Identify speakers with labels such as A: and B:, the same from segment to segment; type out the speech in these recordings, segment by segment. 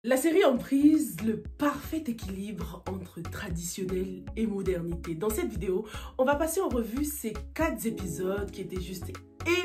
A: La série Emprise, le parfait équilibre entre traditionnel et modernité. Dans cette vidéo, on va passer en revue ces 4 épisodes qui étaient juste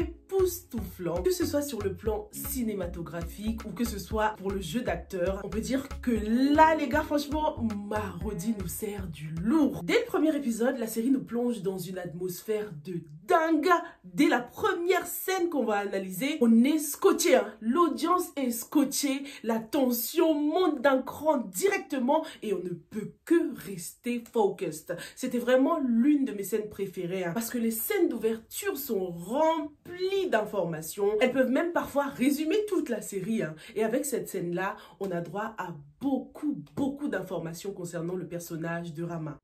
A: époustouflants, que ce soit sur le plan cinématographique ou que ce soit pour le jeu d'acteur. On peut dire que là, les gars, franchement, Marodi nous sert du lourd. Dès le premier épisode, la série nous plonge dans une atmosphère de dingue. Dès la première scène qu'on va analyser, on est scotché, hein. L'audience est scotchée, la tension monte d'un cran directement et on ne peut que rester focused. C'était vraiment l'une de mes scènes préférées, hein, parce que les scènes d'ouverture sont remplies d'informations. Elles peuvent même parfois résumer toute la série, hein. Et avec cette scène-là, on a droit à beaucoup d'informations concernant le personnage de Rama.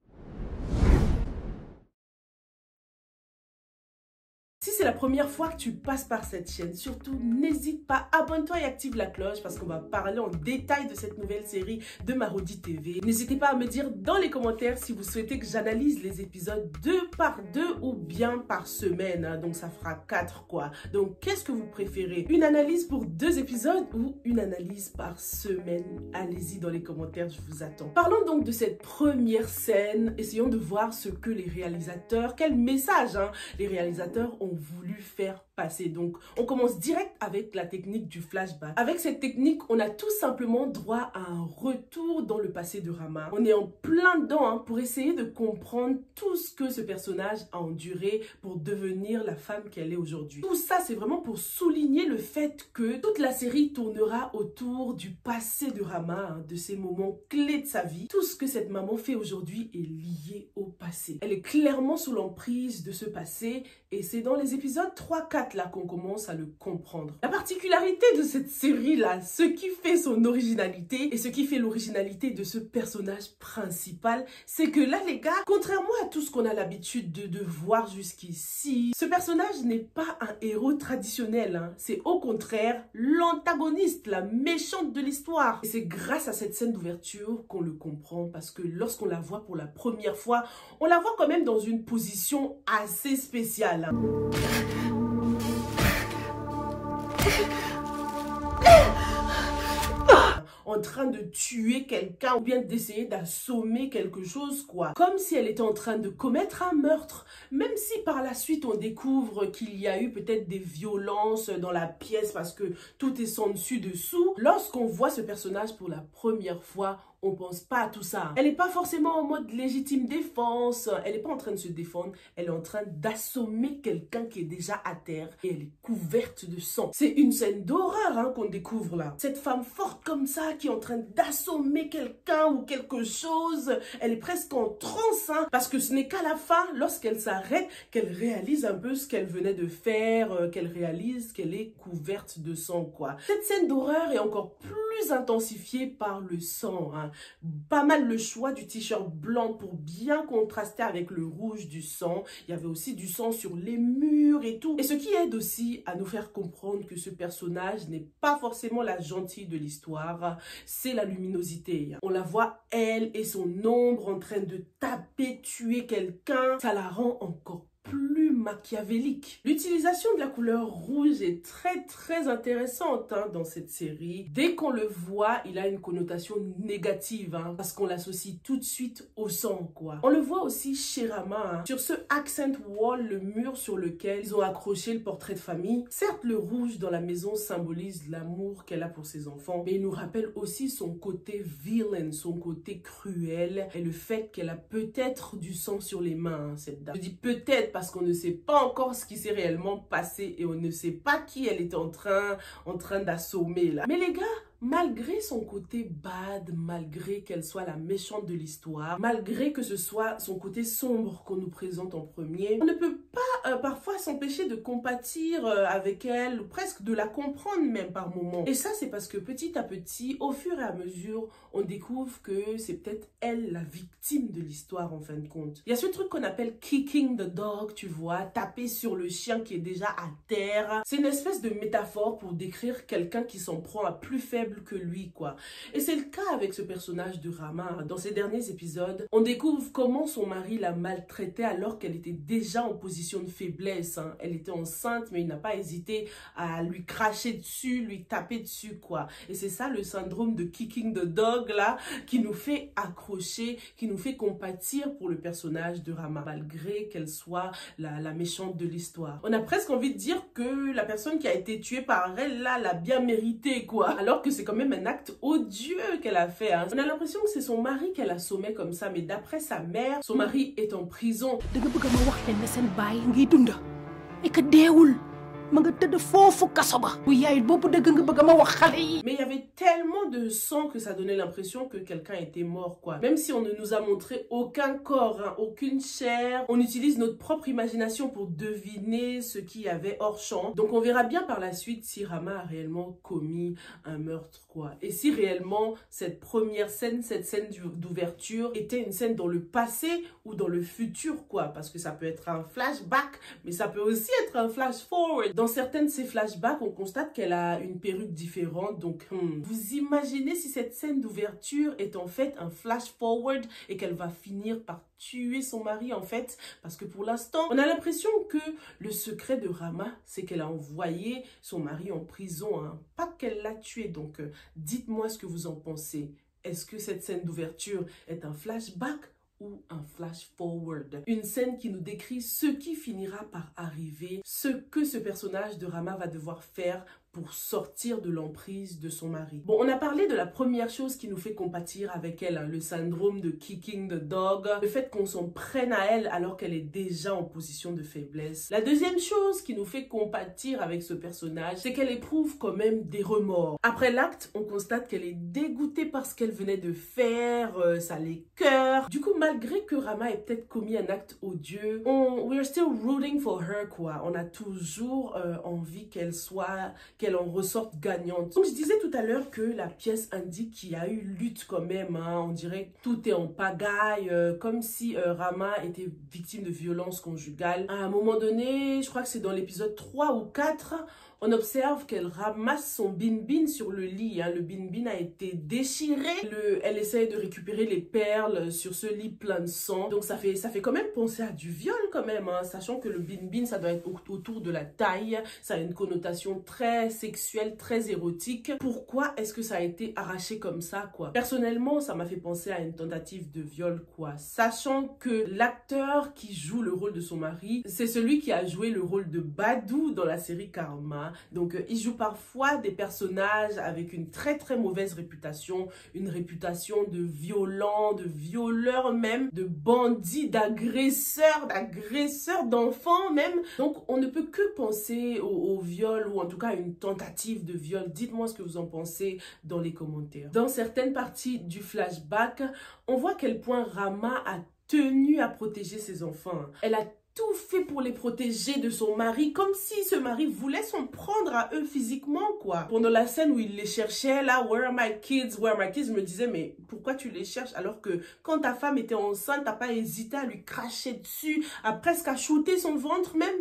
A: Si c'est la première fois que tu passes par cette chaîne, surtout n'hésite pas, abonne-toi et active la cloche parce qu'on va parler en détail de cette nouvelle série de Marodi TV. N'hésitez pas à me dire dans les commentaires si vous souhaitez que j'analyse les épisodes 2 par 2 ou bien par semaine, hein. Donc ça fera 4 quoi. Donc qu'est-ce que vous préférez? Une analyse pour 2 épisodes ou une analyse par semaine? Allez-y dans les commentaires, je vous attends. Parlons donc de cette première scène. Essayons de voir ce que les réalisateurs, quel message, hein, les réalisateurs ont voulu faire passer. Donc, on commence direct avec la technique du flashback. Avec cette technique, on a tout simplement droit à un retour dans le passé de Rama. On est en plein dedans, hein, pour essayer de comprendre tout ce que ce personnage a enduré pour devenir la femme qu'elle est aujourd'hui. Tout ça, c'est vraiment pour souligner le fait que toute la série tournera autour du passé de Rama, hein, de ces moments clés de sa vie. Tout ce que cette maman fait aujourd'hui est lié au passé. Elle est clairement sous l'emprise de ce passé et c'est dans les épisodes 3-4 là qu'on commence à le comprendre. La particularité de cette série là, ce qui fait son originalité et ce qui fait l'originalité de ce personnage principal, c'est que là les gars, contrairement à tout ce qu'on a l'habitude de voir jusqu'ici, ce personnage n'est pas un héros traditionnel, hein. C'est au contraire l'antagoniste, la méchante de l'histoire. Et c'est grâce à cette scène d'ouverture qu'on le comprend, parce que lorsqu'on la voit pour la première fois, on la voit quand même dans une position assez spéciale, hein. En train de tuer quelqu'un ou bien d'essayer d'assommer quelque chose quoi. Comme si elle était en train de commettre un meurtre. Même si par la suite on découvre qu'il y a eu peut-être des violences dans la pièce parce que tout est sans dessus dessous. Lorsqu'on voit ce personnage pour la première fois, on pense pas à tout ça. Elle n'est pas forcément en mode légitime défense. Elle n'est pas en train de se défendre. Elle est en train d'assommer quelqu'un qui est déjà à terre et elle est couverte de sang. C'est une scène d'horreur, hein, qu'on découvre là. Cette femme forte comme ça qui est en train d'assommer quelqu'un ou quelque chose. Elle est presque en transe, hein, parce que ce n'est qu'à la fin, lorsqu'elle s'arrête, qu'elle réalise un peu ce qu'elle venait de faire, qu'elle réalise qu'elle est couverte de sang quoi. Cette scène d'horreur est encore plus intensifiée par le sang, hein. Pas mal le choix du t-shirt blanc pour bien contraster avec le rouge du sang. Il y avait aussi du sang sur les murs et tout. Et ce qui aide aussi à nous faire comprendre que ce personnage n'est pas forcément la gentille de l'histoire. C'est la luminosité. On la voit, elle et son ombre en train de taper, tuer quelqu'un. Ça la rend encore plus machiavélique. L'utilisation de la couleur rouge est très intéressante, hein, dans cette série. Dès qu'on le voit, il a une connotation négative, hein, parce qu'on l'associe tout de suite au sang quoi. On le voit aussi chez Rama, hein, sur ce accent wall, le mur sur lequel ils ont accroché le portrait de famille. Certes, le rouge dans la maison symbolise l'amour qu'elle a pour ses enfants, mais il nous rappelle aussi son côté villain, son côté cruel et le fait qu'elle a peut-être du sang sur les mains, hein, cette dame. Je dis peut-être parce qu'on ne sait pas encore ce qui s'est réellement passé et on ne sait pas qui elle était en train d'assommer là. Mais les gars, malgré son côté bad, malgré qu'elle soit la méchante de l'histoire, malgré que ce soit son côté sombre qu'on nous présente en premier, on ne peut pas parfois s'empêcher de compatir avec elle, ou presque de la comprendre même par moments. Et ça, c'est parce que petit à petit, au fur et à mesure, on découvre que c'est peut-être elle la victime de l'histoire en fin de compte. Il y a ce truc qu'on appelle kicking the dog, tu vois, taper sur le chien qui est déjà à terre. C'est une espèce de métaphore pour décrire quelqu'un qui s'en prend à plus faible que lui, quoi. Et c'est le cas avec ce personnage de Rama. Dans ces derniers épisodes, on découvre comment son mari la maltraitait alors qu'elle était déjà en position de faiblesse. Hein. Elle était enceinte, mais il n'a pas hésité à lui cracher dessus, lui taper dessus, quoi. Et c'est ça le syndrome de kicking the dog, là, qui nous fait accrocher, qui nous fait compatir pour le personnage de Rama, malgré qu'elle soit la méchante de l'histoire. On a presque envie de dire que la personne qui a été tuée par elle, là, l'a bien mérité, quoi. Alors que c'est quand même un acte odieux qu'elle a fait. Hein. On a l'impression que c'est son mari qu'elle assommait comme ça, mais d'après sa mère, son mari est en prison. Mais il y avait tellement de sang que ça donnait l'impression que quelqu'un était mort, quoi. Même si on ne nous a montré aucun corps, hein, aucune chair, on utilise notre propre imagination pour deviner ce qu'il y avait hors champ. Donc on verra bien par la suite si Rama a réellement commis un meurtre, quoi. Et si réellement cette première scène, cette scène d'ouverture était une scène dans le passé ou dans le futur, quoi. Parce que ça peut être un flashback, mais ça peut aussi être un flash forward. Dans certains de ces flashbacks, on constate qu'elle a une perruque différente. Donc, vous imaginez si cette scène d'ouverture est en fait un flash forward et qu'elle va finir par tuer son mari, en fait. Parce que pour l'instant, on a l'impression que le secret de Rama, c'est qu'elle a envoyé son mari en prison, hein. Pas qu'elle l'a tué. Donc, dites-moi ce que vous en pensez. Est-ce que cette scène d'ouverture est un flashback ou un flash forward? Une scène qui nous décrit ce qui finira par arriver, ce que ce personnage de Rama va devoir faire pour sortir de l'emprise de son mari. Bon, on a parlé de la première chose qui nous fait compatir avec elle, hein, le syndrome de kicking the dog, le fait qu'on s'en prenne à elle alors qu'elle est déjà en position de faiblesse. La deuxième chose qui nous fait compatir avec ce personnage, c'est qu'elle éprouve quand même des remords. Après l'acte, on constate qu'elle est dégoûtée par ce qu'elle venait de faire, ça l'écoeure. Du coup, malgré que Rama ait peut-être commis un acte odieux, we're still rooting for her, quoi. On a toujours envie qu'elle en ressorte gagnante. Donc je disais tout à l'heure que la pièce indique qu'il y a eu lutte quand même, hein. On dirait que tout est en pagaille, comme si Rama était victime de violences conjugales. À un moment donné, je crois que c'est dans l'épisode 3 ou 4, on observe qu'elle ramasse son bin-bin sur le lit. Hein. Le bin-bin a été déchiré. Elle essaye de récupérer les perles sur ce lit plein de sang. Donc ça fait quand même penser à du viol quand même. Hein. Sachant que le bin-bin, ça doit être autour de la taille. Ça a une connotation très sexuelle, très érotique. Pourquoi est-ce que ça a été arraché comme ça, quoi? Personnellement, ça m'a fait penser à une tentative de viol, quoi. Sachant que l'acteur qui joue le rôle de son mari, c'est celui qui a joué le rôle de Badou dans la série Karma. Donc, il joue parfois des personnages avec une très très mauvaise réputation, une réputation de violent, de violeur même, de bandit, d'agresseur d'enfants même. Donc, on ne peut que penser au viol ou en tout cas à une tentative de viol. Dites-moi ce que vous en pensez dans les commentaires. Dans certaines parties du flashback, on voit à quel point Rama a tenu à protéger ses enfants. Elle a tout fait pour les protéger de son mari, comme si ce mari voulait s'en prendre à eux physiquement, quoi. Pendant la scène où il les cherchait, là, where are my kids, je me disais, mais pourquoi tu les cherches alors que quand ta femme était enceinte, t'as pas hésité à lui cracher dessus, à presque à shooter son ventre même?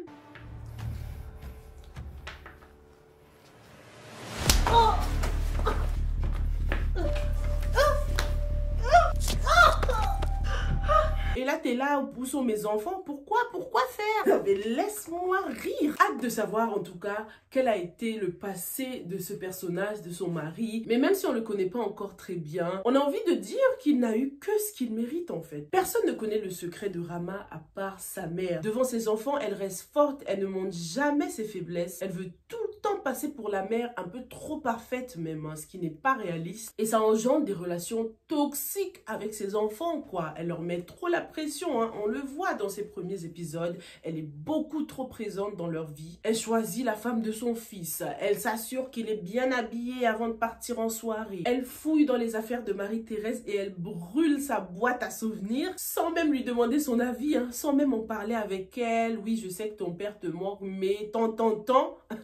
A: Et là, t'es là, où sont mes enfants? Pourquoi faire? Mais laisse-moi rire. Hâte de savoir, en tout cas, quel a été le passé de ce personnage, de son mari. Mais même si on le connaît pas encore très bien, on a envie de dire qu'il n'a eu que ce qu'il mérite, en fait. Personne ne connaît le secret de Rama à part sa mère. Devant ses enfants, elle reste forte, elle ne montre jamais ses faiblesses. Elle veut tout le temps passer pour la mère, un peu trop parfaite même, hein, ce qui n'est pas réaliste. Et ça engendre des relations toxiques avec ses enfants, quoi. Elle leur met trop la pression, hein. On le voit dans ses premiers épisodes. Elle est beaucoup trop présente dans leur vie. Elle choisit la femme de son fils. Elle s'assure qu'il est bien habillé avant de partir en soirée. Elle fouille dans les affaires de Marie-Thérèse et elle brûle sa boîte à souvenirs sans même lui demander son avis, hein, sans même en parler avec elle. Oui, je sais que ton père te manque, mais tant.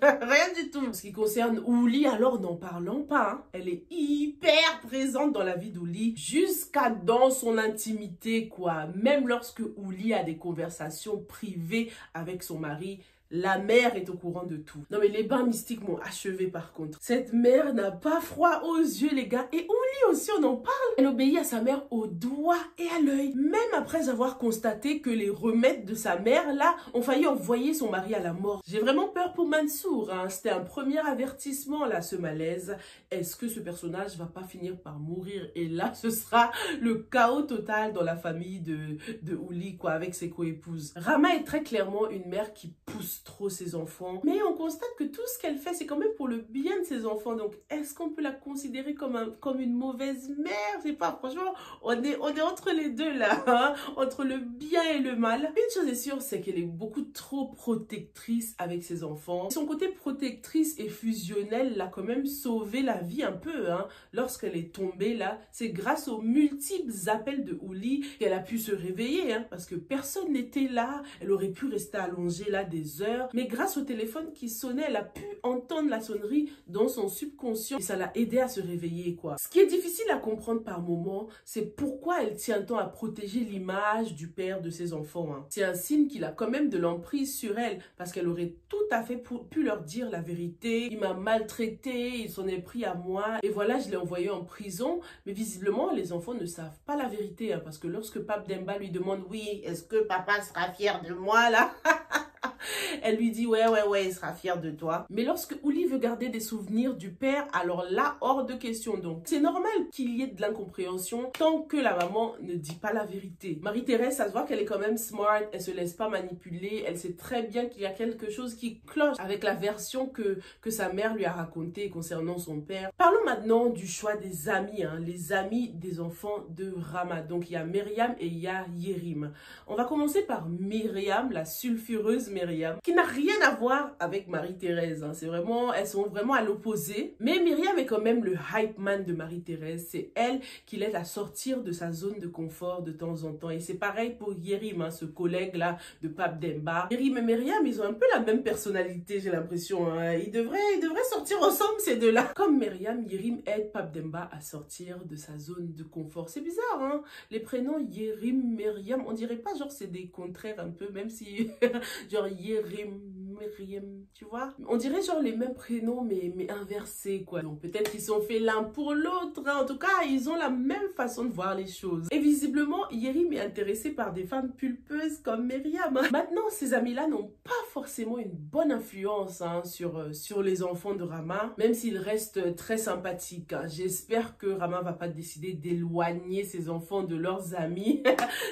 A: Rien du tout. En ce qui concerne Ouli, alors n'en parlons pas, hein. Elle est hyper présente dans la vie d'Ouli, jusqu'à dans son intimité, quoi. Même lorsque Ouli a des conversations privées avec son mari, La mère est au courant de tout. Non mais les bains mystiques m'ont achevé par contre. Cette mère n'a pas froid aux yeux les gars. Et Ouli aussi on en parle. Elle obéit à sa mère au doigt et à l'œil. Même après avoir constaté que les remèdes de sa mère là ont failli envoyer son mari à la mort. J'ai vraiment peur pour Mansour. Hein. C'était un premier avertissement là ce malaise. Est-ce que ce personnage va pas finir par mourir? Et là ce sera le chaos total dans la famille de Ouli quoi avec ses co-épouses. Rama est très clairement une mère qui pousse trop ses enfants. Mais on constate que tout ce qu'elle fait, c'est quand même pour le bien de ses enfants. Donc, est-ce qu'on peut la considérer comme une mauvaise mère? Je sais pas, franchement, on est entre les deux là, hein, entre le bien et le mal. Une chose est sûre, c'est qu'elle est beaucoup trop protectrice avec ses enfants. Son côté protectrice et fusionnel l'a quand même sauvé la vie un peu. Hein. Lorsqu'elle est tombée là, c'est grâce aux multiples appels de Ouli qu'elle a pu se réveiller. Hein, parce que personne n'était là. Elle aurait pu rester allongée là des heures. Mais grâce au téléphone qui sonnait, elle a pu entendre la sonnerie dans son subconscient et ça l'a aidé à se réveiller quoi. Ce qui est difficile à comprendre par moment, c'est pourquoi elle tient tant à protéger l'image du père de ses enfants. Hein. C'est un signe qu'il a quand même de l'emprise sur elle parce qu'elle aurait tout à fait pu leur dire la vérité. Il m'a maltraité, il s'en est pris à moi et voilà, je l'ai envoyé en prison. Mais visiblement, les enfants ne savent pas la vérité hein, parce que lorsque Pape Demba lui demande « Oui, est-ce que papa sera fier de moi là ?» Elle lui dit ouais, il sera fier de toi. Mais lorsque Ouli veut garder des souvenirs du père, alors là, hors de question. Donc, c'est normal qu'il y ait de l'incompréhension tant que la maman ne dit pas la vérité. Marie-Thérèse, ça se voit qu'elle est quand même smart, elle se laisse pas manipuler, elle sait très bien qu'il y a quelque chose qui cloche avec la version que sa mère lui a racontée concernant son père. Parlons maintenant du choix des amis, hein, les amis des enfants de Rama. Donc, il y a Myriam et il y a Yerim. On va commencer par Myriam, la sulfureuse Myriam, qui n'a rien à voir avec Marie-Thérèse. Hein. C'est vraiment, elles sont vraiment à l'opposé. Mais Myriam est quand même le hype man de Marie-Thérèse. C'est elle qui l'aide à sortir de sa zone de confort de temps en temps. Et c'est pareil pour Yerim, hein, ce collègue-là de Pape Demba. Yerim et Myriam, ils ont un peu la même personnalité, j'ai l'impression. Hein. Ils devraient sortir ensemble, ces deux-là. Comme Myriam, Yerim aide Pape Demba à sortir de sa zone de confort. C'est bizarre, hein. Les prénoms Yerim, Myriam, on dirait pas genre c'est des contraires un peu, même si genre Yerim, Myriam, tu vois. On dirait genre les mêmes prénoms mais inversés quoi. Donc peut-être qu'ils sont faits l'un pour l'autre. Hein. En tout cas, ils ont la même façon de voir les choses. Et visiblement, Yerim est intéressé par des femmes pulpeuses comme Myriam. Hein. Maintenant, ces amis-là n'ont pas forcément une bonne influence hein, sur les enfants de Rama, même s'ils restent très sympathiques. Hein. J'espère que Rama va pas décider d'éloigner ses enfants de leurs amis.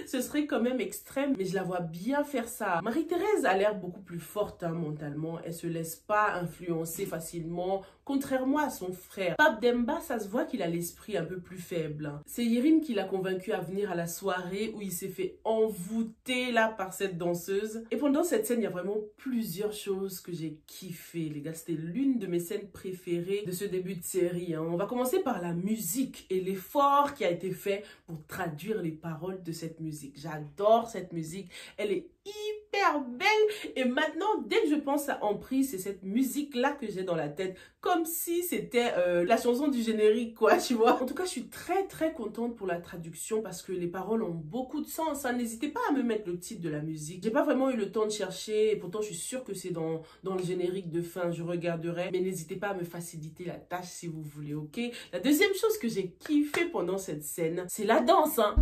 A: Ce serait quand même extrême, mais je la vois bien faire ça. Marie-Thérèse a l'air beaucoup plus forte hein, mentalement. Elle se laisse pas influencer facilement, contrairement à son frère. Pape Demba, ça se voit qu'il a l'esprit un peu plus faible. Hein. C'est Yerim qui l'a convaincu à venir à la soirée où il s'est fait envoûter là par cette danseuse. Et pendant cette scène, il y a vraiment plusieurs choses que j'ai kiffé, les gars. C'était l'une de mes scènes préférées de ce début de série. Hein. On va commencer par la musique et l'effort qui a été fait pour traduire les paroles de cette musique. J'adore cette musique. Elle est hyper belle et maintenant dès que je pense à Emprise, c'est cette musique là que j'ai dans la tête comme si c'était la chanson du générique quoi, tu vois. En tout cas, je suis très contente pour la traduction parce que les paroles ont beaucoup de sens. Hein. N'hésitez pas à me mettre le titre de la musique. J'ai pas vraiment eu le temps de chercher et pourtant je suis sûre que c'est dans le générique de fin, je regarderai. Mais n'hésitez pas à me faciliter la tâche si vous voulez, ok. La deuxième chose que j'ai kiffé pendant cette scène, c'est la danse. Hein.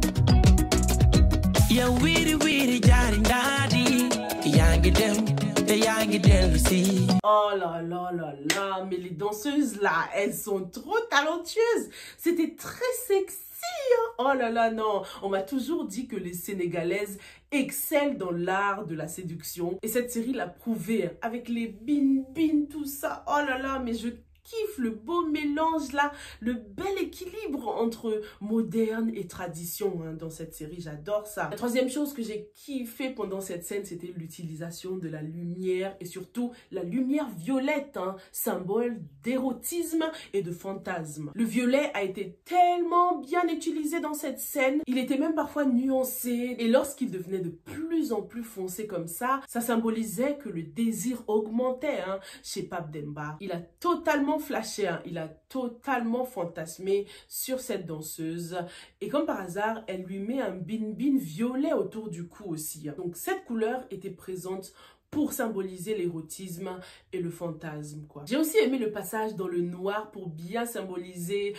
A: Oh là là là là, mais les danseuses là, elles sont trop talentueuses. C'était très sexy. Hein? Oh là là, non. On m'a toujours dit que les Sénégalaises excellent dans l'art de la séduction. Et cette série l'a prouvé hein, avec les bin, tout ça. Oh là là, mais je kiffe le beau mélange là, le bel équilibre entre moderne et tradition hein, dans cette série, j'adore ça. La troisième chose que j'ai kiffé pendant cette scène, c'était l'utilisation de la lumière et surtout la lumière violette, hein, symbole d'érotisme et de fantasme. Le violet a été tellement bien utilisé dans cette scène, il était même parfois nuancé et lorsqu'il devenait de plus en plus foncé comme ça symbolisait que le désir augmentait hein, chez Pape Demba. Il a totalement flashé, hein. Il a totalement fantasmé sur cette danseuse et comme par hasard, elle lui met un bin violet autour du cou aussi. Hein. Donc cette couleur était présente pour symboliser l'érotisme et le fantasme, quoi. J'ai aussi aimé le passage dans le noir pour bien symboliser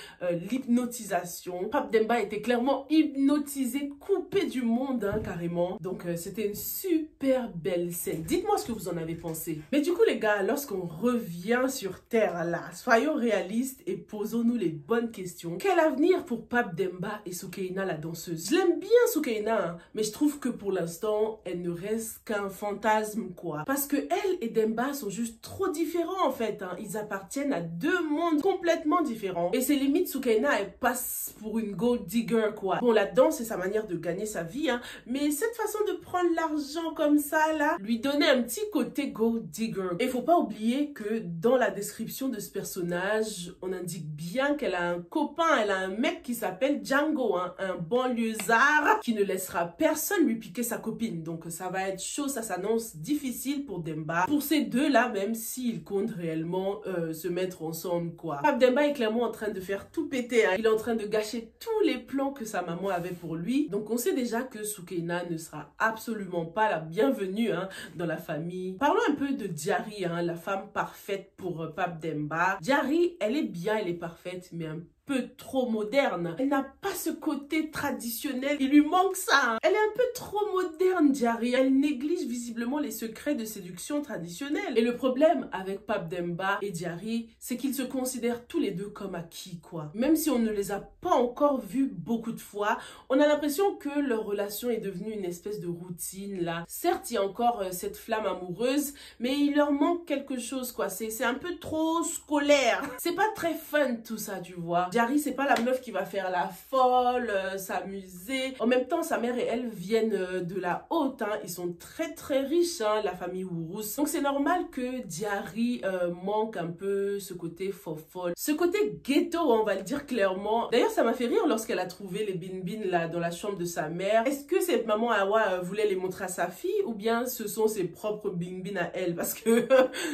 A: l'hypnotisation. Pape Demba était clairement hypnotisé, coupé du monde, hein, carrément. Donc, c'était une super belle scène. Dites-moi ce que vous en avez pensé. Mais du coup, les gars, lorsqu'on revient sur Terre, là, soyons réalistes et posons-nous les bonnes questions. Quel avenir pour Pape Demba et Soukeina, la danseuse? Je l'aime bien, Soukeina, hein, mais je trouve que pour l'instant, elle ne reste qu'un fantasme, quoi. Parce que elle et Demba sont juste trop différents, en fait. Hein. Ils appartiennent à deux mondes complètement différents. Et c'est limite, Soukeina, elle passe pour une gold digger, quoi. Bon, la danse, c'est sa manière de gagner sa vie, hein, mais cette façon de prendre l'argent comme ça, là, lui donnait un petit côté gold digger. Et faut pas oublier que dans la description de ce personnage, on indique bien qu'elle a un copain, elle a un mec qui s'appelle Django, hein, un banlieusard qui ne laissera personne lui piquer sa copine. Donc ça va être chaud, ça s'annonce difficile pour Demba. Pour ces deux-là, même s'ils comptent réellement se mettre ensemble, quoi. Pape Demba est clairement en train de faire tout péter, hein. Il est en train de gâcher tous les plans que sa maman avait pour lui. Donc on sait déjà que Soukeina ne sera absolument pas la bienvenue, hein, dans la famille. Parlons un peu de Diary, hein, la femme parfaite pour Pape Demba. Diary, elle est bien, elle est parfaite, mais un peu trop moderne. Elle n'a pas ce côté traditionnel. Il lui manque ça. Hein. Elle est un peu trop moderne, Diary. Elle néglige visiblement les secrets de séduction traditionnels. Et le problème avec Pape Demba et Diary, c'est qu'ils se considèrent tous les deux comme acquis, quoi. Même si on ne les a pas encore vus beaucoup de fois, on a l'impression que leur relation est devenue une espèce de routine, là. Certes, il y a encore cette flamme amoureuse, mais il leur manque quelque chose, quoi. C'est un peu trop scolaire. C'est pas très fun, tout ça, tu vois. Diary, c'est pas la meuf qui va faire la folle, s'amuser. En même temps, sa mère et elle viennent de la haute, hein. Ils sont très très riches, hein, la famille Wurus. Donc c'est normal que Diary manque un peu ce côté fofolle, ce côté ghetto, on va le dire clairement. D'ailleurs, ça m'a fait rire lorsqu'elle a trouvé les bin-bin là dans la chambre de sa mère. Est-ce que cette maman Awa voulait les montrer à sa fille ou bien ce sont ses propres bin-bin à elle? Parce que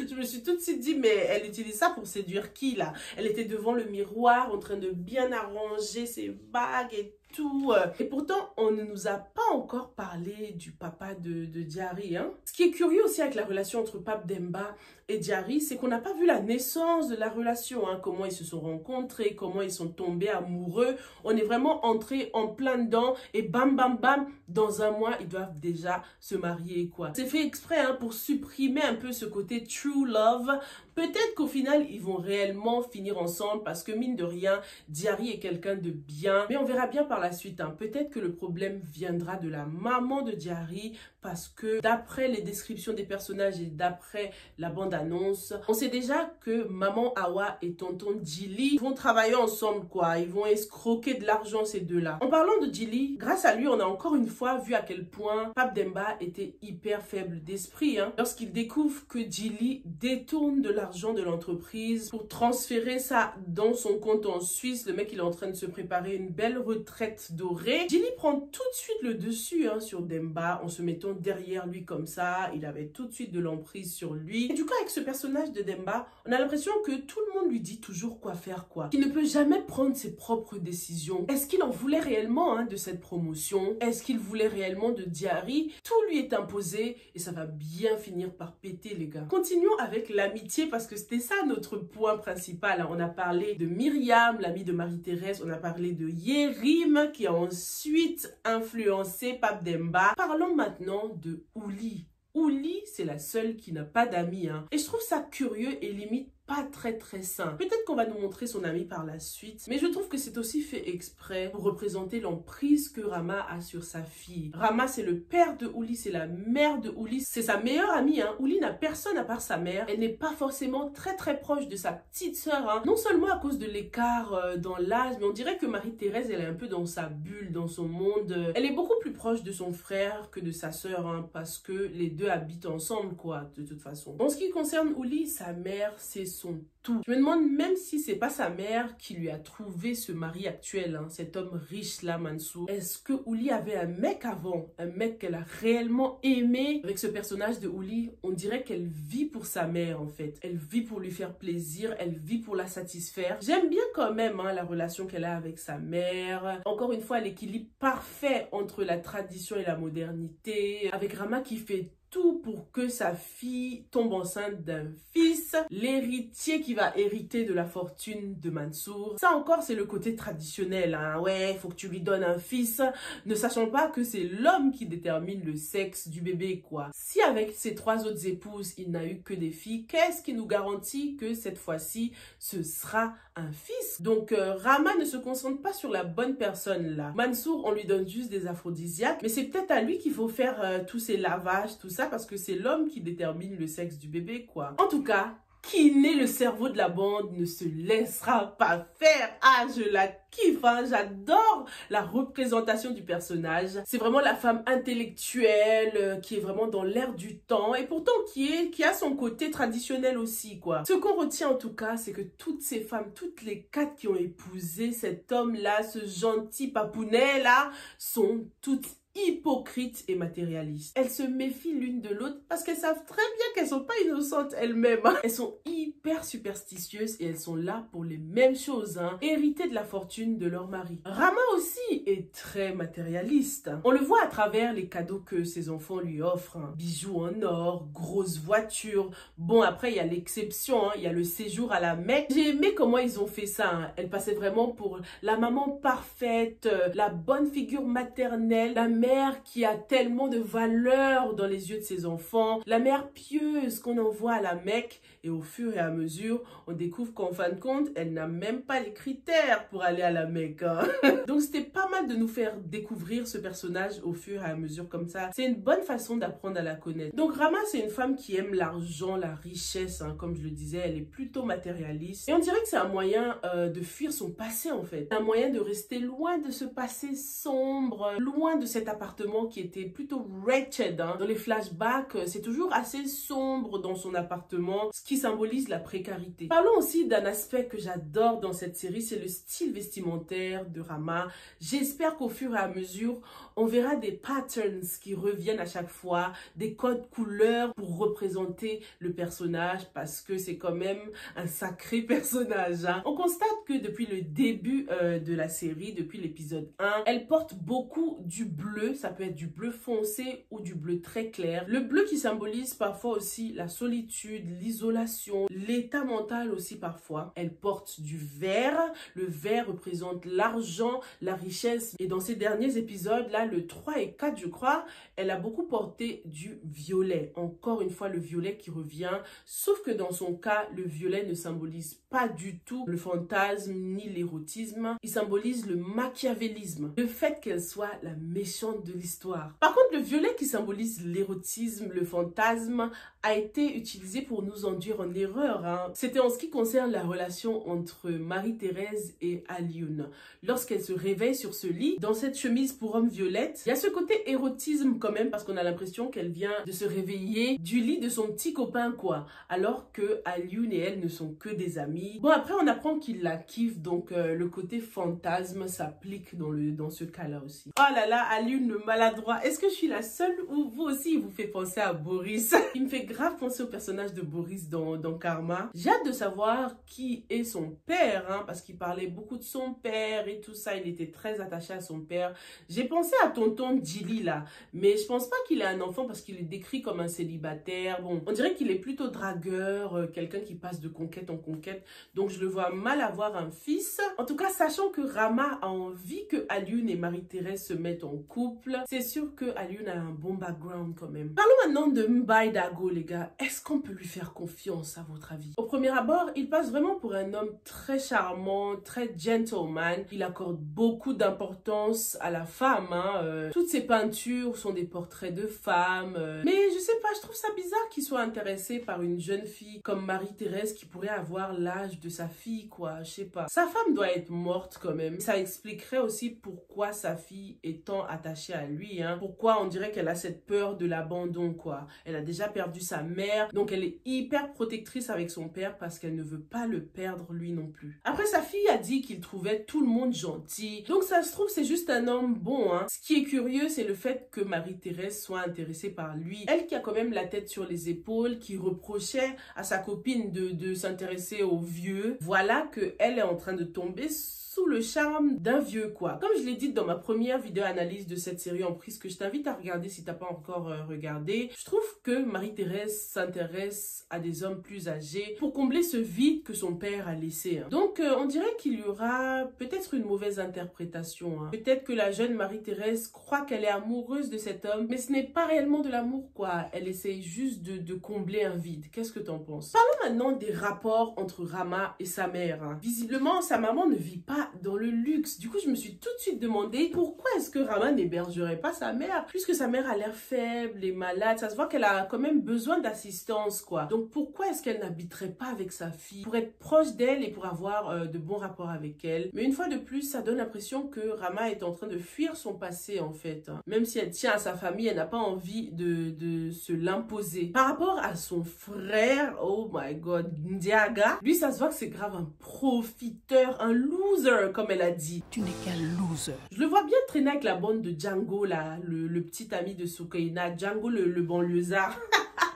A: je me suis tout de suite dit, mais elle utilise ça pour séduire qui là? Elle était devant le miroir en train de bien arranger ses bagues et tout. Et pourtant, on ne nous a pas encore parlé du papa de Diary. Hein. Ce qui est curieux aussi avec la relation entre Pape Demba et Diary, c'est qu'on n'a pas vu la naissance de la relation. Hein. Comment ils se sont rencontrés, comment ils sont tombés amoureux. On est vraiment entré en plein dedans et bam, bam, bam, dans un mois, ils doivent déjà se marier, quoi. C'est fait exprès, hein, pour supprimer un peu ce côté true love. Peut-être qu'au final, ils vont réellement finir ensemble parce que mine de rien, Diary est quelqu'un de bien. Mais on verra bien par la suite. Hein. Peut-être que le problème viendra de la maman de Diary parce que d'après les descriptions des personnages et d'après la bande-annonce, on sait déjà que maman Awa et tonton Djily vont travailler ensemble, quoi. Ils vont escroquer de l'argent, ces deux-là. En parlant de Djily, grâce à lui, on a encore une fois vu à quel point Pape Demba était hyper faible d'esprit. Hein. Lorsqu'il découvre que Djily détourne de l'argent de l'entreprise pour transférer ça dans son compte en Suisse, le mec il est en train de se préparer une belle retraite dorée. Djily prend tout de suite le dessus, hein, sur Demba en se mettant derrière lui comme ça. Il avait tout de suite de l'emprise sur lui. Et du coup, avec ce personnage de Demba, on a l'impression que tout le monde lui dit toujours quoi faire, quoi. Qu'il ne peut jamais prendre ses propres décisions. Est-ce qu'il en voulait réellement, hein, de cette promotion? Est-ce qu'il voulait réellement de Diary? Tout lui est imposé et ça va bien finir par péter, les gars. Continuons avec l'amitié parce que c'était ça notre point principal. Hein. On a parlé de Myriam, l'amie de Marie-Thérèse. On a parlé de Yérim qui a ensuite influencé Pape Demba. Parlons maintenant de Ouli. Ouli, c'est la seule qui n'a pas d'amis. Hein. Et je trouve ça curieux et limite pas très sain. Peut-être qu'on va nous montrer son ami par la suite, mais je trouve que c'est aussi fait exprès pour représenter l'emprise que Rama a sur sa fille. Rama, c'est le père de Ouli, c'est la mère de Ouli, c'est sa meilleure amie. Hein. Ouli n'a personne à part sa mère. Elle n'est pas forcément très proche de sa petite sœur. Hein. Non seulement à cause de l'écart dans l'âge, mais on dirait que Marie-Thérèse, elle est un peu dans sa bulle, dans son monde. Elle est beaucoup plus proche de son frère que de sa sœur, hein, parce que les deux habitent ensemble, quoi, de toute façon. En ce qui concerne Ouli, sa mère, c'est son tout. Je me demande même si c'est pas sa mère qui lui a trouvé ce mari actuel, hein, cet homme riche là, Mansour. Est-ce que Ouli avait un mec avant, un mec qu'elle a réellement aimé? Avec ce personnage de Ouli, on dirait qu'elle vit pour sa mère en fait. Elle vit pour lui faire plaisir, elle vit pour la satisfaire. J'aime bien quand même, hein, la relation qu'elle a avec sa mère. Encore une fois, l'équilibre parfait entre la tradition et la modernité. Avec Rama qui fait tout pour que sa fille tombe enceinte d'un fils, l'héritier qui va hériter de la fortune de Mansour. Ça encore, c'est le côté traditionnel, hein. Ouais, faut que tu lui donnes un fils, ne sachant pas que c'est l'homme qui détermine le sexe du bébé, quoi. Si avec ses 3 autres épouses, il n'a eu que des filles, qu'est-ce qui nous garantit que cette fois-ci, ce sera un fils? Donc, Rama ne se concentre pas sur la bonne personne, là. Mansour, on lui donne juste des aphrodisiaques, mais c'est peut-être à lui qu'il faut faire tous ces lavages, tout ça, parce que c'est l'homme qui détermine le sexe du bébé, quoi. En tout cas, qui naît le cerveau de la bande ne se laissera pas faire. Ah, je la kiffe, hein. J'adore la représentation du personnage. C'est vraiment la femme intellectuelle qui est vraiment dans l'air du temps et pourtant qui a son côté traditionnel aussi, quoi. Ce qu'on retient en tout cas, c'est que toutes ces femmes, toutes les 4 qui ont épousé cet homme-là, ce gentil papounet-là, sont toutes hypocrites et matérialistes. Elles se méfient l'une de l'autre parce qu'elles savent très bien qu'elles sont pas innocentes elles-mêmes. Elles sont hyper superstitieuses et elles sont là pour les mêmes choses, hein. Hériter de la fortune de leur mari. Rama aussi est très matérialiste. On le voit à travers les cadeaux que ses enfants lui offrent, hein. Bijoux en or, grosses voitures. Bon, après, il y a l'exception, hein. Il y a le séjour à la Mecque. J'ai aimé comment ils ont fait ça, hein. Elle passait vraiment pour la maman parfaite, la bonne figure maternelle, la mère qui a tellement de valeur dans les yeux de ses enfants, la mère pieuse qu'on envoie à la Mecque, et au fur et à mesure, on découvre qu'en fin de compte, elle n'a même pas les critères pour aller à la Mecque, hein. Donc c'était pas mal de nous faire découvrir ce personnage au fur et à mesure comme ça. C'est une bonne façon d'apprendre à la connaître. Donc Rama, c'est une femme qui aime l'argent, la richesse, hein. Comme je le disais, elle est plutôt matérialiste. Et on dirait que c'est un moyen de fuir son passé en fait. Un moyen de rester loin de ce passé sombre, loin de cet appartement qui était plutôt wretched, hein. Dans les flashbacks, c'est toujours assez sombre dans son appartement, ce qui symbolise la précarité. Parlons aussi d'un aspect que j'adore dans cette série, c'est le style vestimentaire de Rama. J'espère qu'au fur et à mesure, on verra des patterns qui reviennent à chaque fois, des codes couleurs pour représenter le personnage parce que c'est quand même un sacré personnage, hein. On constate que depuis le début de la série, depuis l'épisode 1, elle porte beaucoup du bleu. Ça peut être du bleu foncé ou du bleu très clair. Le bleu qui symbolise parfois aussi la solitude, l'isolation, l'état mental aussi parfois. Elle porte du vert. Le vert représente l'argent, la richesse. Et dans ces derniers épisodes, là, le 3 et 4, je crois, elle a beaucoup porté du violet. Encore une fois, le violet qui revient. Sauf que dans son cas, le violet ne symbolise pas du tout le fantasme ni l'érotisme. Il symbolise le machiavélisme. Le fait qu'elle soit la méchante de l'histoire. Par contre, le violet qui symbolise l'érotisme, le fantasme, a été utilisé pour nous induire en erreur, hein. C'était en ce qui concerne la relation entre Marie-Thérèse et Alioune. Lorsqu'elle se réveille sur ce lit, dans cette chemise pour homme violette, il y a ce côté érotisme quand même, parce qu'on a l'impression qu'elle vient de se réveiller du lit de son petit copain, quoi. Alors que Alioune et elle ne sont que des amis. Bon, après, on apprend qu'il la kiffe, donc le côté fantasme s'applique dans ce cas-là aussi. Oh là là, Alioune le maladroit. Est-ce que je suis la seule ou vous aussi, il vous fait penser à Boris? Il me fait grave penser au personnage de Boris dans Karma. J'ai hâte de savoir qui est son père, hein, parce qu'il parlait beaucoup de son père et tout ça. Il était très attaché à son père. J'ai pensé à tonton Djili là, mais je pense pas qu'il ait un enfant parce qu'il est décrit comme un célibataire. Bon, on dirait qu'il est plutôt dragueur, quelqu'un qui passe de conquête en conquête. Donc je le vois mal avoir un fils. En tout cas, sachant que Rama a envie que Alioune et Marie-Thérèse se mettent en couple, c'est sûr que Alioune a un bon background quand même. Parlons maintenant de Mbaye Dago, les gars. Est-ce qu'on peut lui faire confiance à votre avis? Au premier abord, il passe vraiment pour un homme très charmant, très gentleman. Il accorde beaucoup d'importance à la femme, hein. Toutes ses peintures sont des portraits de femmes. Mais je sais pas, je trouve ça bizarre qu'il soit intéressé par une jeune fille comme Marie-Thérèse qui pourrait avoir l'âge de sa fille, quoi. Je sais pas. Sa femme doit être morte quand même. Ça expliquerait aussi pourquoi sa fille est tant attachée à lui, hein. Pourquoi on dirait qu'elle a cette peur de l'abandon, quoi. Elle a déjà perdu sa mère. Donc elle est hyper protectrice avec son père parce qu'elle ne veut pas le perdre lui non plus. Après, sa fille a dit qu'il trouvait tout le monde gentil. Donc ça se trouve, c'est juste un homme bon, hein. Ce qui est curieux, c'est le fait que Marie-Thérèse soit intéressée par lui. Elle qui a quand même la tête sur les épaules, qui reprochait à sa copine de s'intéresser aux vieux. Voilà qu'elle est en train de tomber sous le charme d'un vieux, quoi. Comme je l'ai dit dans ma première vidéo analyse de cette série en prise, que je t'invite à regarder si t'as pas encore regardé, je trouve que Marie-Thérèse s'intéresse à des hommes plus âgés pour combler ce vide que son père a laissé, hein. Donc on dirait qu'il y aura peut-être une mauvaise interprétation, hein. Peut-être que la jeune Marie-Thérèse croit qu'elle est amoureuse de cet homme, mais ce n'est pas réellement de l'amour, quoi. Elle essaye juste de combler un vide. Qu'est-ce que t'en penses? Parlons maintenant des rapports entre Rama et sa mère, hein. Visiblement, sa maman ne vit pas dans le luxe. Du coup, je me suis tout de suite demandé pourquoi est-ce que Rama n'hébergerait pas sa mère, puisque sa mère a l'air faible et malade. Ça se voit qu'elle a quand même besoin d'assistance, quoi. Donc, pourquoi est-ce qu'elle n'habiterait pas avec sa fille pour être proche d'elle et pour avoir de bons rapports avec elle? Mais une fois de plus, ça donne l'impression que Rama est en train de fuir son passé, en fait, hein. Même si elle tient à sa famille, elle n'a pas envie de se l'imposer. Par rapport à son frère, oh my god, Ndiaga, lui, ça se voit que c'est grave un profiteur, un loser, comme elle a dit.
B: Tu n'es qu'un loser.
A: Je le vois bien traîner avec la bande de Django, là, le petit ami de Soukaina, Django le banlieusard.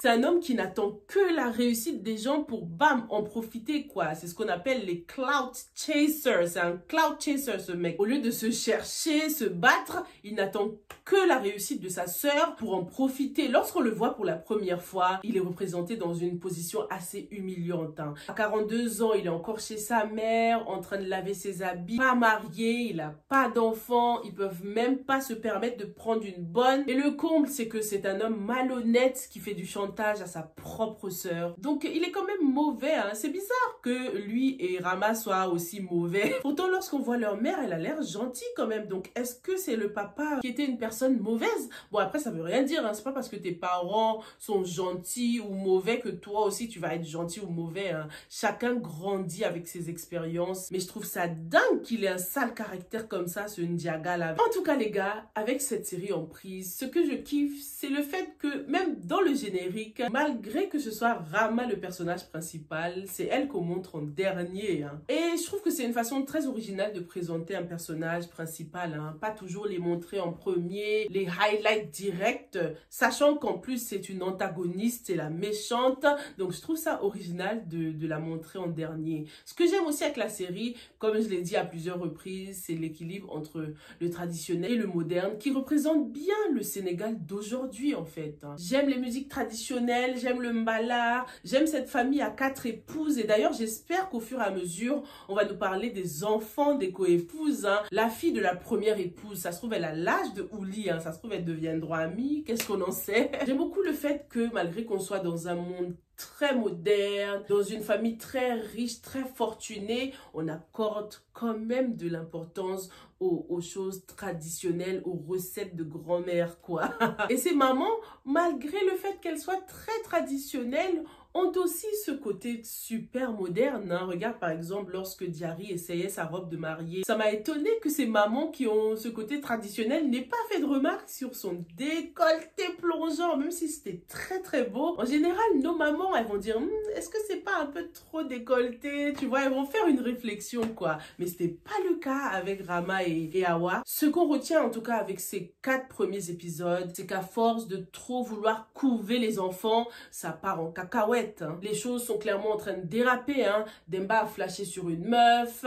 A: C'est un homme qui n'attend que la réussite des gens pour, bam, en profiter, quoi. C'est ce qu'on appelle les clout chasers. C'est un clout chaser, ce mec. Au lieu de se chercher, se battre, il n'attend que la réussite de sa sœur pour en profiter. Lorsqu'on le voit pour la première fois, il est représenté dans une position assez humiliante, hein. À 42 ans, il est encore chez sa mère, en train de laver ses habits, pas marié, il n'a pas d'enfants, ils peuvent même pas se permettre de prendre une bonne. Et le comble, c'est que c'est un homme malhonnête qui fait du chantage à sa propre sœur. Donc il est quand même mauvais, hein. C'est bizarre que lui et Rama soient aussi mauvais. Pourtant, lorsqu'on voit leur mère, elle a l'air gentille quand même. Donc est-ce que c'est le papa qui était une personne mauvaise? Bon, après, ça veut rien dire, hein. C'est pas parce que tes parents sont gentils ou mauvais que toi aussi tu vas être gentil ou mauvais, hein. Chacun grandit avec ses expériences. Mais je trouve ça dingue qu'il ait un sale caractère comme ça, ce Ndiaga là. En tout cas, les gars, avec cette série en prise, ce que je kiffe, c'est le fait que même dans le générique, malgré que ce soit Rama le personnage principal, c'est elle qu'on montre en dernier, hein. Et je trouve que c'est une façon très originale de présenter un personnage principal, hein. Pas toujours les montrer en premier, les highlights directs, sachant qu'en plus c'est une antagoniste, c'est la méchante. Donc je trouve ça original de la montrer en dernier. Ce que j'aime aussi avec la série, comme je l'ai dit à plusieurs reprises, c'est l'équilibre entre le traditionnel et le moderne qui représente bien le Sénégal d'aujourd'hui, en fait, hein. J'aime les musiques traditionnelles, j'aime le mbala, j'aime cette famille à 4 épouses. Et d'ailleurs, j'espère qu'au fur et à mesure, on va nous parler des enfants des coépouses, hein. La fille de la première épouse, ça se trouve, elle a l'âge de Ouli, hein. Ça se trouve, elle deviendra amie. Qu'est-ce qu'on en sait? J'aime beaucoup le fait que, malgré qu'on soit dans un monde très moderne, dans une famille très riche, très fortunée, on accorde quand même de l'importance aux choses traditionnelles, aux recettes de grand-mère, quoi. Et ces mamans, malgré le fait qu'elles soient très traditionnelles, ont aussi ce côté super moderne, hein. Regarde par exemple lorsque Diary essayait sa robe de mariée. Ça m'a étonné que ces mamans qui ont ce côté traditionnel n'aient pas fait de remarques sur son décolleté plongeant, même si c'était très très beau. En général, nos mamans, elles vont dire est-ce que c'est pas un peu trop décolleté? Tu vois, elles vont faire une réflexion, quoi. Mais c'était pas le cas avec Rama et Awa. Ce qu'on retient en tout cas avec ces 4 premiers épisodes, c'est qu'à force de trop vouloir couver les enfants, ça part en cacahuète. Les choses sont clairement en train de déraper, hein. Demba a flashé sur une meuf,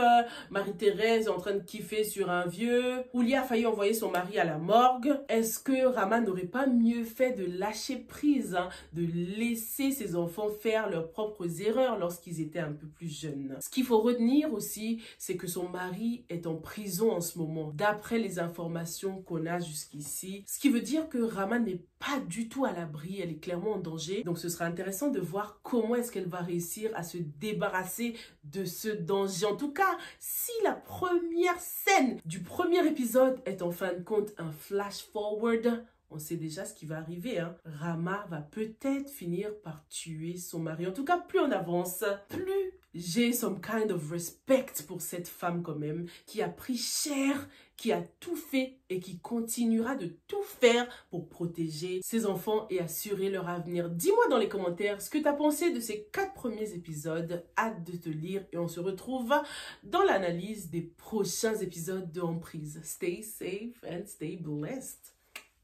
A: Marie-Thérèse est en train de kiffer sur un vieux, Oulia a failli envoyer son mari à la morgue. Est-ce que Rama n'aurait pas mieux fait de lâcher prise, hein, de laisser ses enfants faire leurs propres erreurs lorsqu'ils étaient un peu plus jeunes? Ce qu'il faut retenir aussi, c'est que son mari est en prison en ce moment, d'après les informations qu'on a jusqu'ici. Ce qui veut dire que Rama n'est pas du tout à l'abri, elle est clairement en danger. Donc ce sera intéressant de voir comment est-ce qu'elle va réussir à se débarrasser de ce danger. En tout cas, si la première scène du premier épisode est en fin de compte un flash forward, on sait déjà ce qui va arriver, hein. Rama va peut-être finir par tuer son mari. En tout cas, plus on avance, plus j'ai some kind of respect pour cette femme quand même, qui a pris cher, qui a tout fait et qui continuera de tout faire pour protéger ses enfants et assurer leur avenir. Dis-moi dans les commentaires ce que tu as pensé de ces 4 premiers épisodes. Hâte de te lire et on se retrouve dans l'analyse des prochains épisodes de Emprise. Stay safe and stay blessed.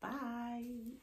A: Bye!